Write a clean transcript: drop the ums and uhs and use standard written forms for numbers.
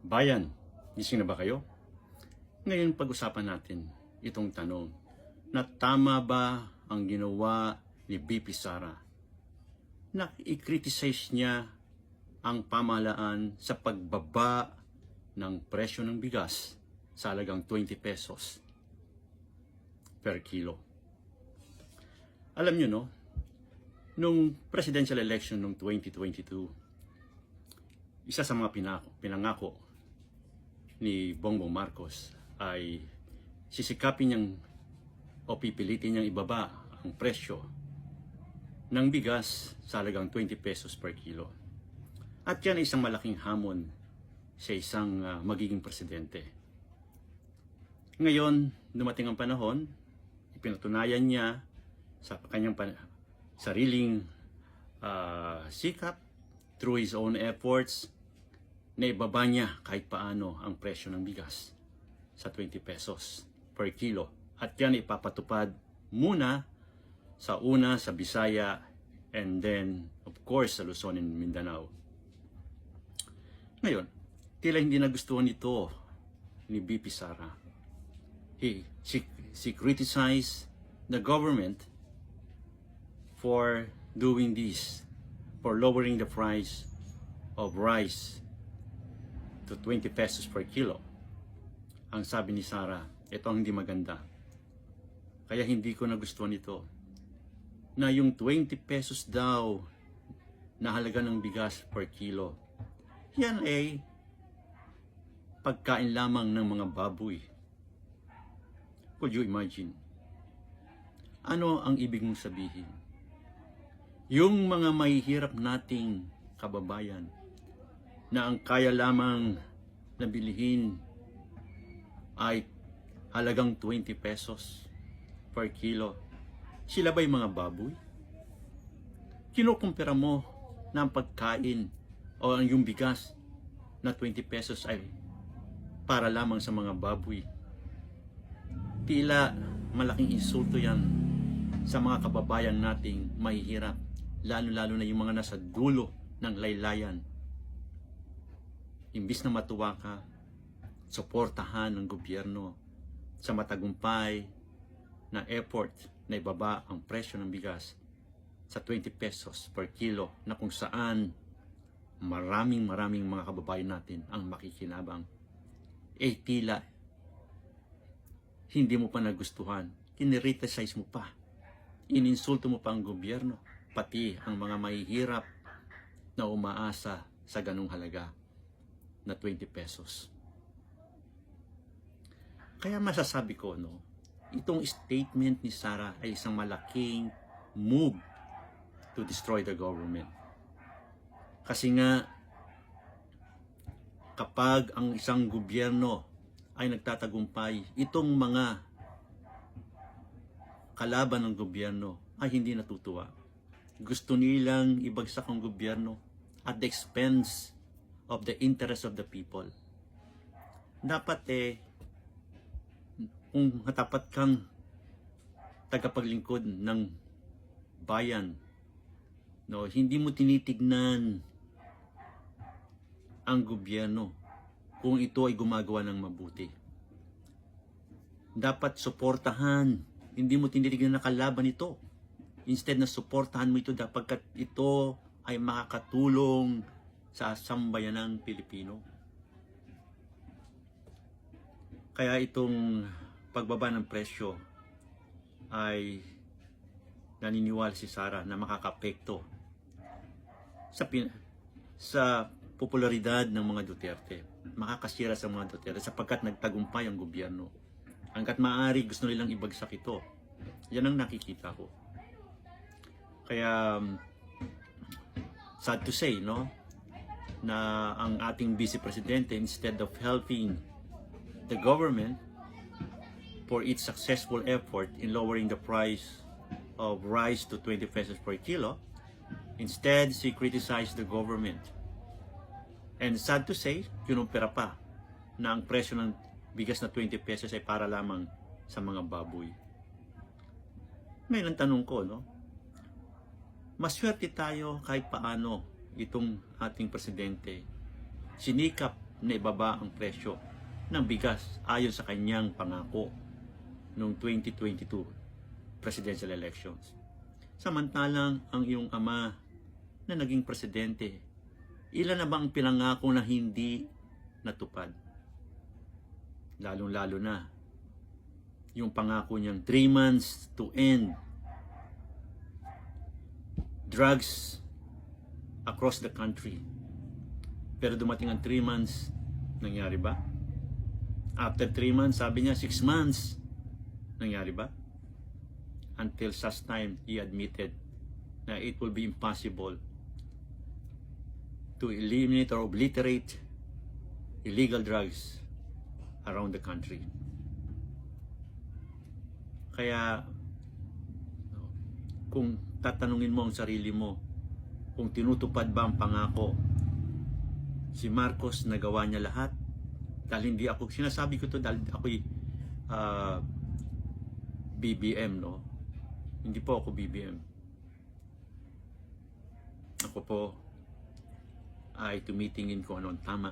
Bayan, gising na ba kayo? Ngayon pag-usapan natin itong tanong na tama ba ang ginawa ni BP Sara na i-criticize niya ang pamahalaan sa pagbaba ng presyo ng bigas sa halagang 20 pesos per kilo. Alam nyo no, nung presidential election noong 2022, isa sa mga pinangako ni Bongbong Marcos ay sisikapin niyang o pipilitin niyang ibaba ang presyo ng bigas sa halagang 20 pesos per kilo. At yan ay isang malaking hamon sa isang magiging presidente. Ngayon, dumating ang panahon, ipinatunayan niya sa kanyang sariling sikap through his own efforts na ibaba niya kahit paano ang presyo ng bigas sa 20 pesos per kilo. At yan ipapatupad muna sa Bisaya and then of course sa Luzon and Mindanao. Ngayon, tila hindi nagustuhan ito ni BP Sara. She criticized the government for doing this, for lowering the price of rice to 20 pesos per kilo. Ang sabi ni Sara, ito ang hindi maganda. Kaya hindi ko nagustuhan ito. Na yung 20 pesos daw na halaga ng bigas per kilo, yan ay pagkain lamang ng mga baboy. Could you imagine? Ano ang ibig mong sabihin? Yung mga mahihirap nating kababayan na ang kaya lamang na bilihin ay halagang 20 pesos per kilo. Sila ba'y mga baboy? Kinukumpira mo na ang pagkain o ang yung bigas na 20 pesos ay para lamang sa mga baboy. Tila malaking insulto yan sa mga kababayan nating mahihirap, lalo-lalo na yung mga nasa dulo ng laylayan. Imbis na matuwa ka, suportahan ng gobyerno sa matagumpay na effort na ibaba ang presyo ng bigas sa 20 pesos per kilo na kung saan maraming mga kababayan natin ang makikinabang. Tila hindi mo pa nagustuhan, kinriticize mo pa, ininsulto mo pa ang gobyerno, pati ang mga mahihirap na umaasa sa ganung halaga na 20 pesos. Kaya masasabi ko, no, itong statement ni Sara ay isang malaking move to destroy the government. Kasi nga, kapag ang isang gobyerno ay nagtatagumpay, itong mga kalaban ng gobyerno ay hindi natutuwa. Gusto nilang ibagsak ang gobyerno at the expense of the interest of the people. Dapat kung tapat kang tagapaglingkod ng bayan, no, hindi mo tinitignan ang gobyerno kung ito ay gumagawa ng mabuti. Dapat suportahan, hindi mo tinitignan na kalaban ito. Instead na suportahan mo ito dapat ito ay makakatulong sa sambayanang Pilipino. Kaya itong pagbaba ng presyo ay naniniwala si Sara na makakapekto sa popularidad ng mga Duterte. Makakasira sa mga Duterte sapagkat nagtagumpay ang gobyerno. Hanggat maaari gusto nilang ibagsak ito. Yan ang nakikita ko. Kaya sad to say, no, na ang ating Vice Presidente, instead of helping the government for its successful effort in lowering the price of rice to 20 pesos per kilo, instead she criticized the government. And sad to say, kinumpira pa na ang presyo ng bigas na 20 pesos ay para lamang sa mga baboy. Ngayon ang tanong ko, no? Maswerte tayo kahit paano itong ating presidente. Sinikap na ibaba ang presyo ng bigas ayon sa kanyang pangako noong 2022 presidential elections. Samantalang ang iyong ama na naging presidente, ilan na ba ang pinangako na hindi natupad? Lalong-lalo na yung pangako niyang 3 months to end drugs across the country. Pero dumating ang 3 months, nangyari ba? After 3 months, sabi niya 6 months. Nangyari ba? Until such time, he admitted na it will be impossible to eliminate or obliterate illegal drugs around the country. Kaya, kung tatanungin mo ang sarili mo, kung tinutupad ba ang pangako, si Marcos nagawa niya lahat. Dahil hindi ako, sinasabi ko to dahil ako'y BBM, no? Hindi po ako BBM. Ako po ay tumitingin kung ano ang tama